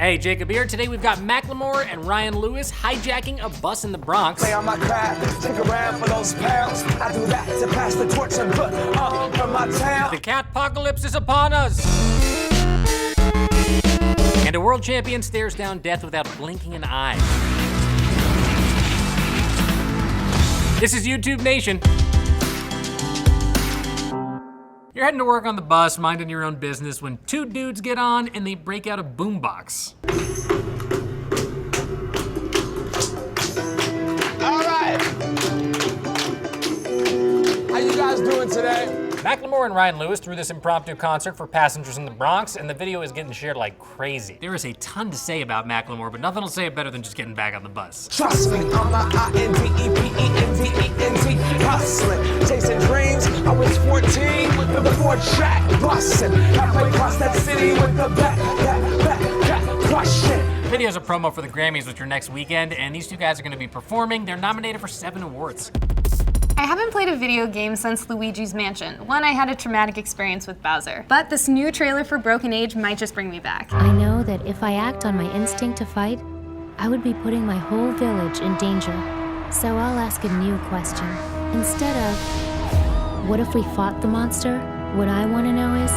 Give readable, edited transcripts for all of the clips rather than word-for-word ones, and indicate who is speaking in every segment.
Speaker 1: Hey, Jacob here. Today we've got Macklemore and Ryan Lewis hijacking a bus in the Bronx.
Speaker 2: Stay on my craft, stick around for those pounds. I do that to pass the torch and put on from my town.
Speaker 1: The cat-pocalypse is upon us! And a world champion stares down death without blinking an eye. This is YouTube Nation. You're heading to work on the bus, minding your own business, when two dudes get on and they break out a boombox.
Speaker 2: All right. How you guys doing today?
Speaker 1: Macklemore and Ryan Lewis threw this impromptu concert for passengers in the Bronx, and the video is getting shared like crazy. There is a ton to say about Macklemore, but nothing will say it better than just getting back on the bus.
Speaker 2: Trust me, I'm a I-N-D-E-P-E-N-D-E-N-T, hustling, chasing dreams. I was 14 with the 4-track busting. Halfway across that city with the back crushing.
Speaker 1: The video is a promo for the Grammys, which are next weekend, and these two guys are gonna be performing. They're nominated for 7 awards.
Speaker 3: I haven't played a video game since Luigi's Mansion. One, I had a traumatic experience with Bowser. But this new trailer for Broken Age might just bring me back.
Speaker 4: I know that if I act on my instinct to fight, I would be putting my whole village in danger. So I'll ask a new question. Instead of, what if we fought the monster? What I want to know is,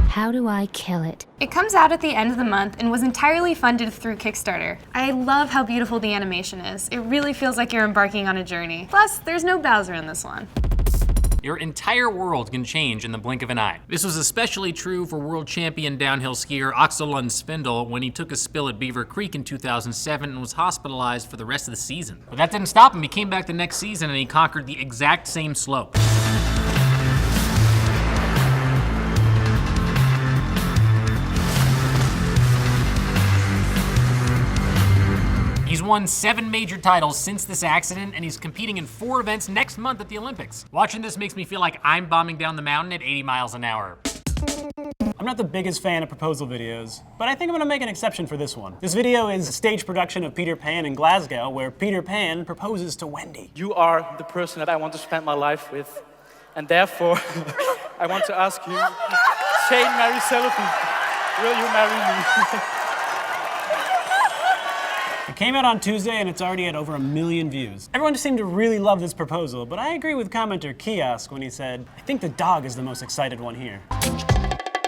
Speaker 4: how do I kill it?
Speaker 3: It comes out at the end of the month and was entirely funded through Kickstarter. I love how beautiful the animation is. It really feels like you're embarking on a journey. Plus, there's no Bowser in this one.
Speaker 1: Your entire world can change in the blink of an eye. This was especially true for world champion downhill skier Axel Lund Spindle when he took a spill at Beaver Creek in 2007 and was hospitalized for the rest of the season. But that didn't stop him. He came back the next season and he conquered the exact same slope. He's won 7 major titles since this accident, and he's competing in 4 events next month at the Olympics. Watching this makes me feel like I'm bombing down the mountain at 80 miles an hour.
Speaker 5: I'm not the biggest fan of proposal videos, but I think I'm gonna make an exception for this one. This video is a stage production of Peter Pan in Glasgow, where Peter Pan proposes to Wendy.
Speaker 6: You are the person that I want to spend my life with, and therefore, I want to ask you, Saint Mary Sullivan, will you marry me?
Speaker 5: It came out on Tuesday and it's already at over 1 million views. Everyone seemed to really love this proposal, but I agree with commenter Kiosk when he said, I think the dog is the most excited one here.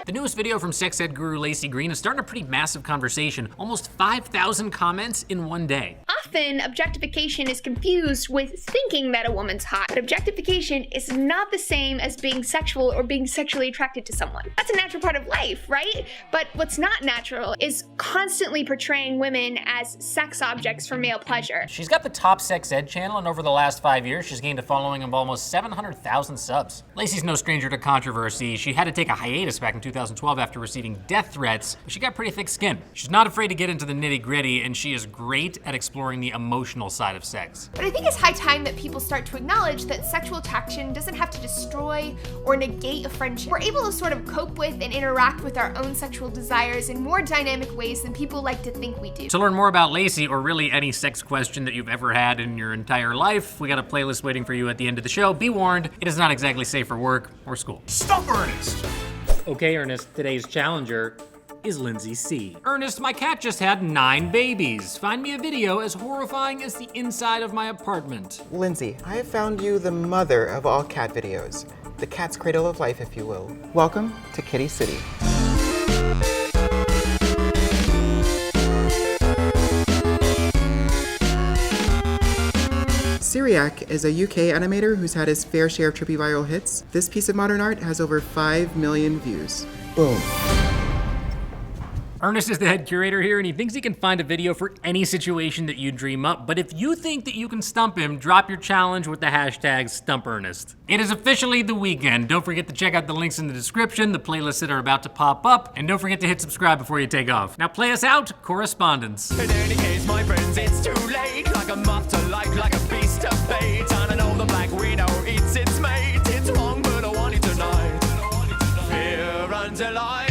Speaker 1: The newest video from sex ed guru Lacey Green is starting a pretty massive conversation. Almost 5,000 comments in one day.
Speaker 7: Often, objectification is confused with thinking that a woman's hot, but objectification is not the same as being sexual or being sexually attracted to someone. That's a natural part of life, right? But what's not natural is constantly portraying women as sex objects for male pleasure.
Speaker 1: She's got the top sex ed channel, and over the last 5 years, she's gained a following of almost 700,000 subs. Lacey's no stranger to controversy. She had to take a hiatus back in 2012 after receiving death threats, but she got pretty thick skin. She's not afraid to get into the nitty-gritty, and she is great at exploring the emotional side of sex.
Speaker 7: But I think it's high time that people start to acknowledge that sexual attraction doesn't have to destroy or negate a friendship. We're able to sort of cope with and interact with our own sexual desires in more dynamic ways than people like to think we do.
Speaker 1: To learn more about Lacey, or really any sex question that you've ever had in your entire life, we got a playlist waiting for you at the end of the show. Be warned, it is not exactly safe for work or school.
Speaker 2: Stop, Ernest.
Speaker 1: Okay, Ernest, today's challenger is Lindsay C. Ernest, my cat just had 9 babies. Find me a video as horrifying as the inside of my apartment.
Speaker 8: Lindsay, I have found you the mother of all cat videos. The cat's cradle of life, if you will. Welcome to Kitty City. Cyriak is a UK animator who's had his fair share of trippy viral hits. This piece of modern art has over 5 million views. Boom.
Speaker 1: Earnest is the head curator here, and he thinks he can find a video for any situation that you dream up. But if you think that you can stump him, drop your challenge with the hashtag STUMPEARNEST. It is officially the weekend. Don't forget to check out the links in the description, the playlists that are about to pop up, and don't forget to hit subscribe before you take off. Now play us out, correspondence.
Speaker 2: In any case, my friends, it's too late. Like a moth to life, like a beast of fate. And I know the black widow eats its mate. It's wrong, but I want it tonight. Fear until I